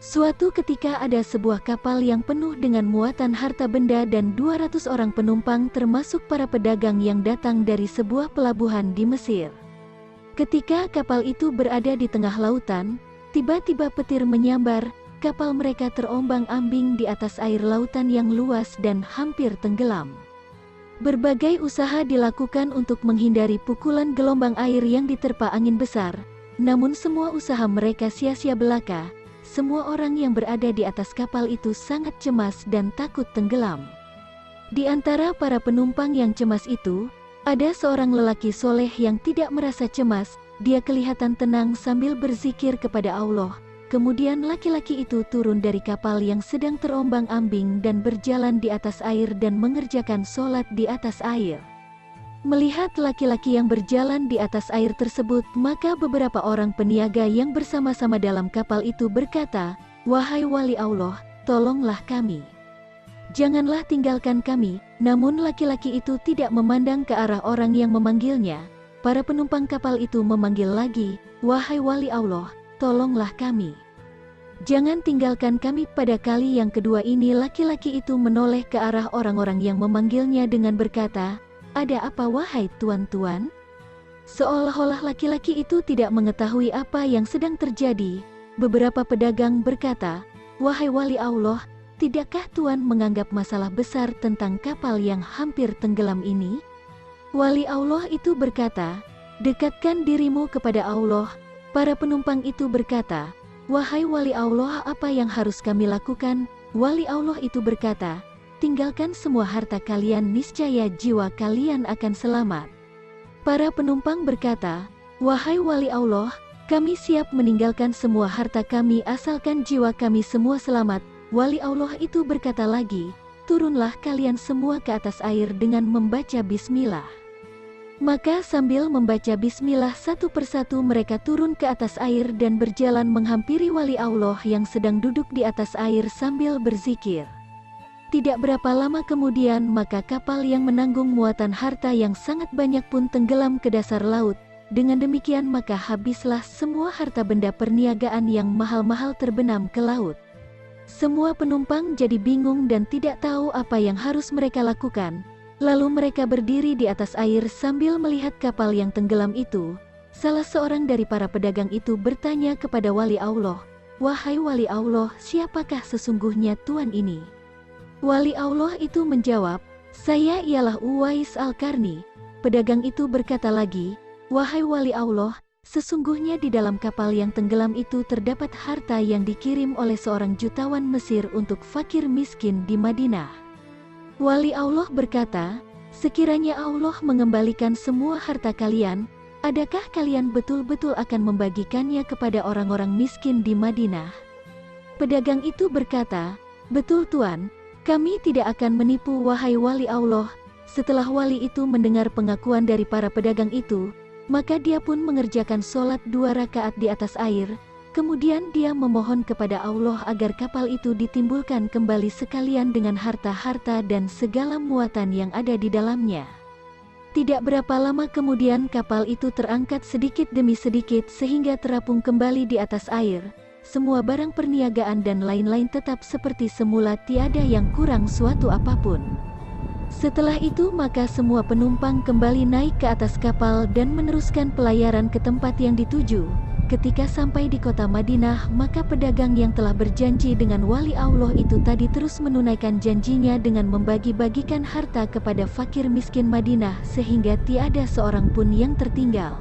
Suatu ketika ada sebuah kapal yang penuh dengan muatan harta benda dan 200 orang penumpang termasuk para pedagang yang datang dari sebuah pelabuhan di Mesir. Ketika kapal itu berada di tengah lautan, tiba-tiba petir menyambar, kapal mereka terombang-ambing di atas air lautan yang luas dan hampir tenggelam. Berbagai usaha dilakukan untuk menghindari pukulan gelombang air yang diterpa angin besar, namun semua usaha mereka sia-sia belaka. Semua orang yang berada di atas kapal itu sangat cemas dan takut tenggelam. Di antara para penumpang yang cemas itu, ada seorang lelaki soleh yang tidak merasa cemas. Dia kelihatan tenang sambil berzikir kepada Allah. Kemudian laki-laki itu turun dari kapal yang sedang terombang-ambing dan berjalan di atas air dan mengerjakan sholat di atas air. Melihat laki-laki yang berjalan di atas air tersebut, maka beberapa orang peniaga yang bersama-sama dalam kapal itu berkata, "Wahai wali Allah, tolonglah kami. Janganlah tinggalkan kami." Namun laki-laki itu tidak memandang ke arah orang yang memanggilnya. Para penumpang kapal itu memanggil lagi, "Wahai wali Allah, tolonglah kami. Jangan tinggalkan kami." Pada kali yang kedua ini laki-laki itu menoleh ke arah orang-orang yang memanggilnya dengan berkata, "Ada apa wahai tuan-tuan?" Seolah-olah laki-laki itu tidak mengetahui apa yang sedang terjadi. Beberapa pedagang berkata, "Wahai wali Allah, tidakkah tuan menganggap masalah besar tentang kapal yang hampir tenggelam ini?" Wali Allah itu berkata, "Dekatkan dirimu kepada Allah." Para penumpang itu berkata, "Wahai wali Allah, apa yang harus kami lakukan?" Wali Allah itu berkata, "Tinggalkan semua harta kalian, niscaya jiwa kalian akan selamat." Para penumpang berkata, "Wahai wali Allah, kami siap meninggalkan semua harta kami asalkan jiwa kami semua selamat." Wali Allah itu berkata lagi, "Turunlah kalian semua ke atas air dengan membaca bismillah." Maka sambil membaca bismillah satu persatu mereka turun ke atas air dan berjalan menghampiri wali Allah yang sedang duduk di atas air sambil berzikir. Tidak berapa lama kemudian maka kapal yang menanggung muatan harta yang sangat banyak pun tenggelam ke dasar laut. Dengan demikian maka habislah semua harta benda perniagaan yang mahal-mahal terbenam ke laut. Semua penumpang jadi bingung dan tidak tahu apa yang harus mereka lakukan. Lalu mereka berdiri di atas air sambil melihat kapal yang tenggelam itu. Salah seorang dari para pedagang itu bertanya kepada wali Allah, "Wahai wali Allah, siapakah sesungguhnya tuan ini?" Wali Allah itu menjawab, "Saya ialah Uwais Al-Qarni." Pedagang itu berkata lagi, "Wahai wali Allah, sesungguhnya di dalam kapal yang tenggelam itu terdapat harta yang dikirim oleh seorang jutawan Mesir untuk fakir miskin di Madinah." Wali Allah berkata, "Sekiranya Allah mengembalikan semua harta kalian, adakah kalian betul-betul akan membagikannya kepada orang-orang miskin di Madinah?" Pedagang itu berkata, "Betul Tuan, kami tidak akan menipu wahai wali Allah." Setelah wali itu mendengar pengakuan dari para pedagang itu, maka dia pun mengerjakan sholat 2 rakaat di atas air. Kemudian dia memohon kepada Allah agar kapal itu ditimbulkan kembali sekalian dengan harta-harta dan segala muatan yang ada di dalamnya. Tidak berapa lama kemudian kapal itu terangkat sedikit demi sedikit sehingga terapung kembali di atas air. Semua barang perniagaan dan lain-lain tetap seperti semula, tiada yang kurang suatu apapun. Setelah itu maka semua penumpang kembali naik ke atas kapal dan meneruskan pelayaran ke tempat yang dituju. Ketika sampai di kota Madinah, maka pedagang yang telah berjanji dengan wali Allah itu tadi terus menunaikan janjinya dengan membagi-bagikan harta kepada fakir miskin Madinah sehingga tiada seorang pun yang tertinggal.